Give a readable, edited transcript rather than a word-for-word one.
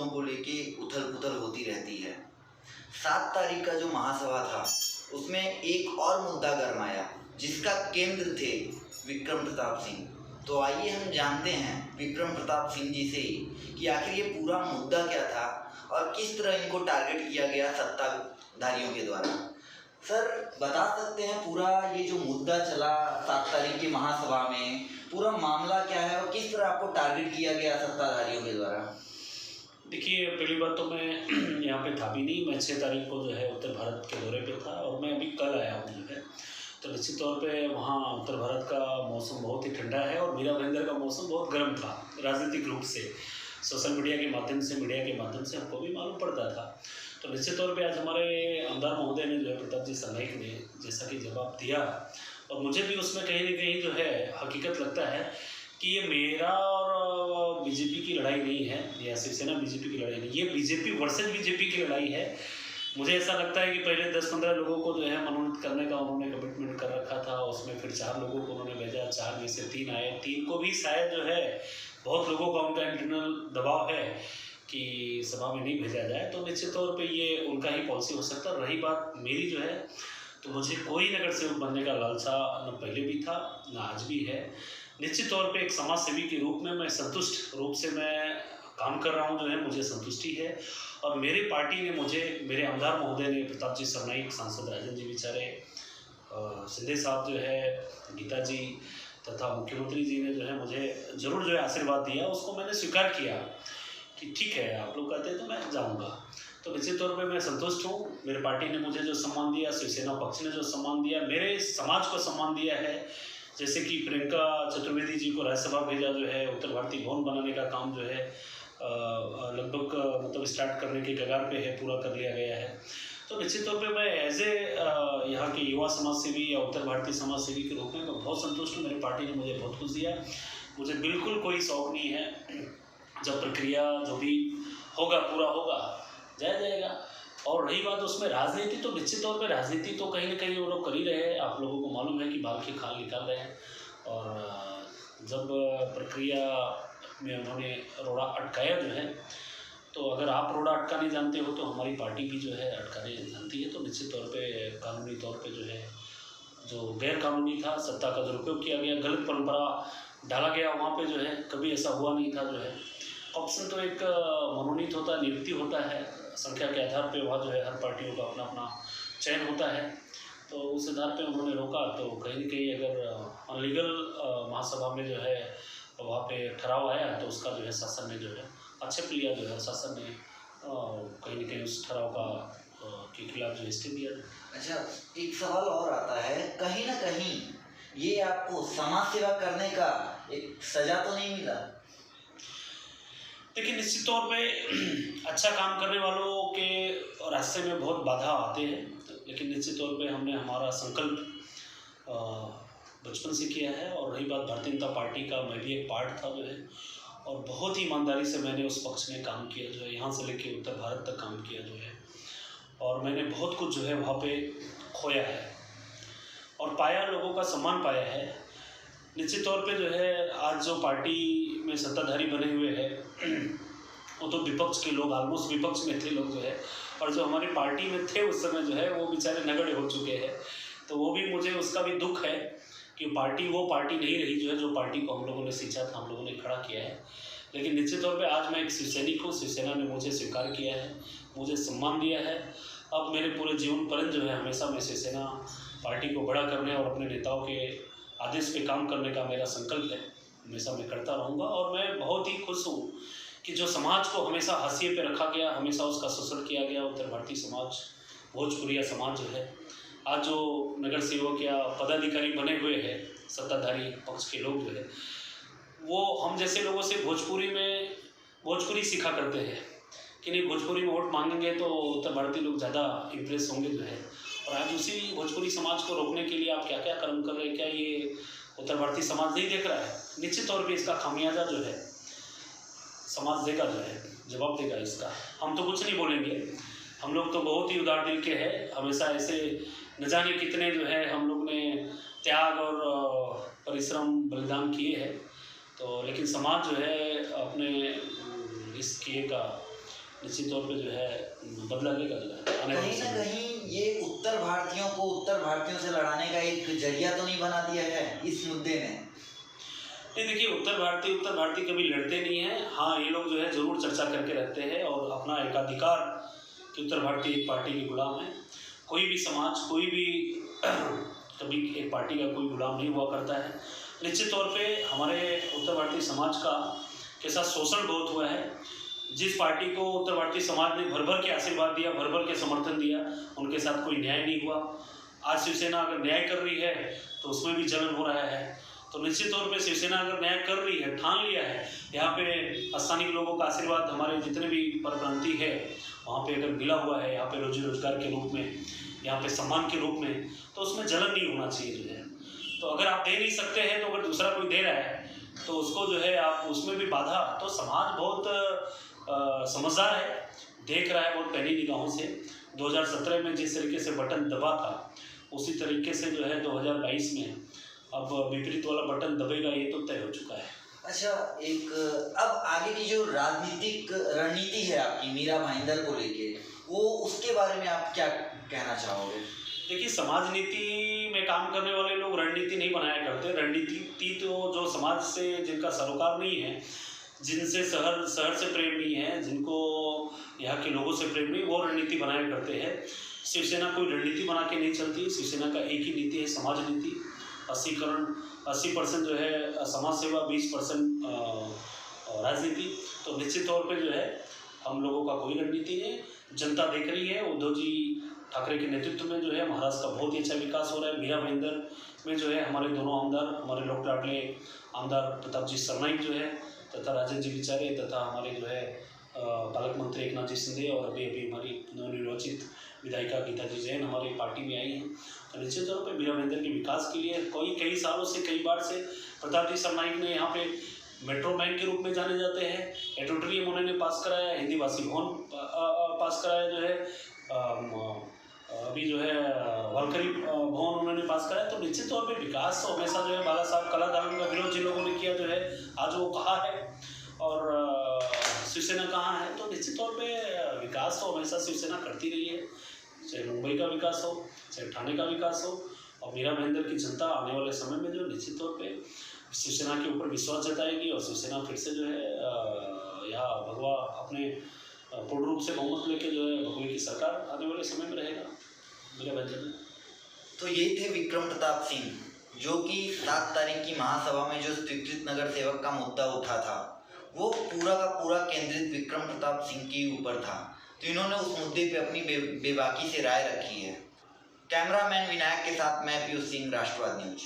मुद्दों को लेके उथल पुथल होती रहती है। 7 तारीख का जो महासभा था उसमें एक और मुद्दा गरमाया जिसका केंद्र थे विक्रम प्रताप सिंह। तो आइए हम जानते हैं विक्रम प्रताप सिंह जी से कि आखिर ये पूरा मुद्दा क्या था और किस तरह इनको टारगेट किया गया सत्ताधारियों के द्वारा। सर, बता सकते हैं पूरा ये जो मुद्दा चला 7 तारीख की महासभा में, पूरा मामला क्या है और किस तरह आपको टारगेट किया गया सत्ताधारियों के द्वारा? देखिए, पहली बात तो मैं यहाँ पे था भी नहीं। मैं 6 तारीख को जो है उत्तर भारत के दौरे पे था और मैं अभी कल आया हूँ जो है। तो निश्चित तौर पे वहाँ उत्तर भारत का मौसम बहुत ही ठंडा है और मीरा भाईंदर का मौसम बहुत गर्म था। राजनीतिक रूप से सोशल मीडिया के माध्यम से, मीडिया के माध्यम से हमको भी मालूम पड़ता था। तो निश्चित तौर पे आज हमारे आमदार महोदय ने जो है प्रताप जी सरनाईक ने जैसा कि जवाब दिया, और मुझे भी उसमें कहीं न कहीं जो है हकीकत लगता है कि ये मेरा और बीजेपी की लड़ाई नहीं है, या शिवसेना बीजेपी की लड़ाई नहीं, ये बीजेपी वर्सेज बीजेपी की लड़ाई है। मुझे ऐसा लगता है कि पहले 10-15 लोगों को जो है मनोनीत करने का उन्होंने कमिटमेंट कर रखा था। उसमें फिर 4 लोगों को उन्होंने भेजा, 4 में से 3 आए। 3 को भी शायद जो है बहुत लोगों का उनका इंटरनल दबाव है कि सभा में नहीं भेजा जाए। तो निश्चित तौर पे ये उनका ही पॉलिसी हो सकता है। रही बात मेरी जो है, तो मुझे कोई नगर सेवक बनने का लालसा न पहले भी था न आज भी है। निश्चित तौर पे एक समाज सेवी के रूप में मैं संतुष्ट रूप से मैं काम कर रहा हूँ, जो है मुझे संतुष्टि है। और मेरी पार्टी ने मुझे, मेरे आमदार महोदय ने, प्रताप जी सरनाईक, सांसद राजन जी बेचारे, सिंधे साहब जो है, गीता जी तथा मुख्यमंत्री जी ने जो है मुझे ज़रूर जो है आशीर्वाद दिया। उसको मैंने स्वीकार किया कि ठीक है, आप लोग कहते हैं तो मैं जाऊंगा। तो निश्चित तौर पे मैं संतुष्ट हूँ। मेरे पार्टी ने मुझे जो सम्मान दिया, शिवसेना पक्ष ने जो सम्मान दिया, मेरे समाज को सम्मान दिया है, जैसे कि प्रियंका चतुर्वेदी जी को राज्यसभा भेजा जो है, उत्तर भारतीय भवन बनाने का काम जो है लगभग मतलब स्टार्ट करने के कगार पे है, पूरा कर लिया गया है। तो निश्चित तौर पे मैं एज ए यहाँ के युवा समाज सेवी या उत्तर भारतीय समाज सेवी के रूप में मैं बहुत संतुष्ट हूँ। मेरी पार्टी ने मुझे बहुत कुछ दिया। मुझे बिल्कुल कोई शौक नहीं है। जब प्रक्रिया जो भी होगा पूरा होगा, जाएगा। और रही बात उसमें राजनीति, तो निश्चित तौर पे राजनीति तो कहीं ना कहीं वो लोग कर ही रहे हैं। आप लोगों को मालूम है कि बाल की खाल निकाल रहे हैं। और जब प्रक्रिया में उन्होंने रोड़ा अटकाया जो है, तो अगर आप रोड़ा अटकाने जानते हो तो हमारी पार्टी भी जो है अटकाने जानती है। तो निश्चित तौर पे कानूनी तौर पे जो है, जो गैर कानूनी था, सत्ता का दुरुपयोग किया गया, गलत परंपरा डाला गया वहाँ पे जो है, कभी ऐसा हुआ नहीं था। जो है ऑप्शन तो एक मनोनीत होता है, नियुक्ति होता है, संख्या के आधार पे वहाँ जो है हर पार्टियों का अपना अपना चयन होता है। तो उस आधार पे उन्होंने रोका। तो कहीं न कहीं अगर अनलीगल महासभा में जो है वहाँ पे ठहराव आया, तो उसका जो है शासन ने जो है आक्षेप लिया, जो है शासन ने कहीं न कहीं उस ठहराव का के खिलाफ जो स्टे दिया। अच्छा, एक सवाल और आता है, कहीं ना कहीं ये आपको समाज सेवा करने का एक सजा तो नहीं मिला? देखिए, निश्चित तौर पे अच्छा काम करने वालों के रास्ते में बहुत बाधा आते हैं, लेकिन निश्चित तौर पे हमने हमारा संकल्प बचपन से किया है। और रही बात भारतीय जनता पार्टी का, मैं भी एक पार्ट था जो है, और बहुत ही ईमानदारी से मैंने उस पक्ष में काम किया जो है, यहाँ से लेके उत्तर भारत तक काम किया जो है। और मैंने बहुत कुछ जो है वहाँ पे खोया है और पाया, लोगों का सम्मान पाया है। निश्चित तौर पे जो है आज जो पार्टी में सत्ताधारी बने हुए हैं वो तो विपक्ष के लोग, ऑलमोस्ट विपक्ष में थे लोग जो है, और जो हमारी पार्टी में थे उस समय जो है वो बेचारे नगण्य हो चुके हैं। तो वो भी, मुझे उसका भी दुख है कि पार्टी वो पार्टी नहीं रही जो है, जो पार्टी को हम लोगों ने सींचा था, हम लोगों ने खड़ा किया है। लेकिन निश्चित तौर पे आज मैं एक शिवसैनिक हूँ। शिवसेना ने मुझे स्वीकार किया है, मुझे सम्मान दिया है। अब मेरे पूरे जीवन पर्यंत जो है हमेशा मैं शिवसेना पार्टी को बड़ा करने और अपने नेताओं के आदेश पे काम करने का मेरा संकल्प है, हमेशा मैं करता रहूँगा। और मैं बहुत ही खुश हूँ कि जो समाज को हमेशा हाशिए पे रखा गया, हमेशा उसका शोषण किया गया, उत्तर भारतीय समाज, भोजपुरिया समाज जो है, आज जो नगर सेवक या पदाधिकारी बने हुए हैं सत्ताधारी पक्ष के लोग जो है, वो हम जैसे लोगों से भोजपुरी सीखा करते हैं कि नहीं, भोजपुरी में वोट मांगेंगे तो उत्तर भारतीय लोग ज़्यादा इम्प्रेस होंगे जो है। और आज उसी भोजपुरी समाज को रोकने के लिए आप क्या क्या कर्म कर रहे हैं, क्या ये उत्तर भारतीय समाज नहीं देख रहा है? निश्चित तौर पे इसका खामियाजा जो है समाज देगा, जो है जवाब देगा इसका। हम तो कुछ नहीं बोलेंगे, हम लोग तो बहुत ही उदार दिल के हैं। हमेशा ऐसे न जाने कितने जो है हम लोग ने त्याग और परिश्रम बलिदान किए हैं। तो लेकिन समाज जो है अपने इस किए का निश्चित तौर पे जो है बदलेगा आने वाले कहीं ना समय। कहीं ये उत्तर भारतीयों से लड़ाने का एक जरिया तो नहीं बना दिया है इस मुद्दे ने? नहीं, देखिए उत्तर भारतीय कभी लड़ते नहीं हैं। हाँ, ये लोग जो है ज़रूर चर्चा करके रहते हैं और अपना एकाधिकार कि उत्तर भारतीय एक पार्टी के गुलाम है। कोई भी समाज, कोई भी कभी एक पार्टी का कोई गुलाम नहीं हुआ करता है। निश्चित तौर पे हमारे उत्तर भारतीय समाज का के साथ शोषण बहुत हुआ है। जिस पार्टी को उत्तर भारतीय समाज ने भर के आशीर्वाद दिया, भर के समर्थन दिया, उनके साथ कोई न्याय नहीं हुआ। आज शिवसेना अगर न्याय कर रही है तो उसमें भी जलन हो रहा है। तो निश्चित तौर पे शिवसेना अगर न्याय कर रही है, ठान लिया है, यहाँ पे स्थानीय लोगों का आशीर्वाद हमारे जितने भी परप्रांति है वहाँ पे अगर मिला हुआ है, यहाँ पे रोजी रोजगार के रूप में, यहाँ पे सम्मान के रूप में, तो उसमें जलन नहीं होना चाहिए जो है। तो अगर आप दे नहीं सकते हैं तो अगर दूसरा कोई दे रहा है तो उसको जो है आप उसमें भी बाधा, तो समाज बहुत समझदार है, देख रहा है बहुत पहली निगाहों से। 2017 में जिस तरीके से बटन दबा था उसी तरीके से जो है 2022 में अब विपरीत वाला बटन दबेगा, ये तो तय हो चुका है। अच्छा, अब आगे की जो राजनीतिक रणनीति है आपकी मीरा भाईंदर को लेके, वो उसके बारे में आप क्या कहना चाहोगे? देखिए, समाज नीति में काम करने वाले लोग रणनीति नहीं बनाया करते। रणनीति तो जो समाज से जिनका सरोकार नहीं है, जिनसे शहर से प्रेम नहीं है, जिनको यहाँ के लोगों से प्रेम नहीं, वो रणनीति बनाया करते हैं। शिवसेना कोई रणनीति बना के नहीं चलती। शिवसेना का एक ही नीति है, समाज नीति। 80% जो है समाज सेवा, 20% राजनीति। तो निश्चित तौर पे जो है हम लोगों का कोई रणनीति नहीं। जनता देख रही है, उद्धव जी ठाकरे के नेतृत्व में जो है महाराष्ट्र का बहुत ही अच्छा विकास हो रहा है। मीरा भाईंदर में जो है हमारे दोनों आमदार, हमारे लोक लाडले आमदार प्रताप जी सरनाइक जो है, तथा राजेंद्र जी विचारे, तथा हमारे जो है पालक मंत्री एकनाथ जी शिंदे, और अभी हमारी नवनिर्वाचित विधायिका गीता जी जैन हमारी पार्टी में आई हैं। तो निश्चित तौर पर मीरा भाईंदर के विकास के लिए कई सालों से, कई बार से प्रताप जी सरनाइक ने यहाँ पे मेट्रो मैन के रूप में जाने जाते हैं। एडिटोरियम उन्होंने पास कराया, हिंदी भाषी भवन पास कराया जो है, अभी जो है वालकरी भवन उन्होंने पास कराया। तो निश्चित तौर पे विकास तो हमेशा जो है बाला साहब कलादान का विरोध जिन लोगों ने किया जो है, आज वो कहाँ है और शिवसेना कहाँ है। तो निश्चित तौर पे विकास तो हमेशा शिवसेना करती रही है, चाहे मुंबई का विकास हो, चाहे ठाणे का विकास हो। और मीरा भाईंदर की जनता आने वाले समय में जो निश्चित तौर पे शिवसेना के ऊपर विश्वास जताएगी और शिवसेना फिर से जो है यहाँ भगवा अपने पूर्ण रूप से बहुमत लेके जो है भगवे की सरकार आने वाले समय में रहेगा मीरा भाईंदर में। तो ये थे विक्रम प्रताप सिंह, जो कि 7 तारीख की महासभा में जो स्वीकृत नगर सेवक का मुद्दा उठा था, वो पूरा का पूरा केंद्रित विक्रम प्रताप सिंह के ऊपर था। तो इन्होंने उस मुद्दे पे अपनी बेबाकी से राय रखी है। कैमरामैन विनायक के साथ मैं पीयूष सिंह, राष्ट्रवाद न्यूज।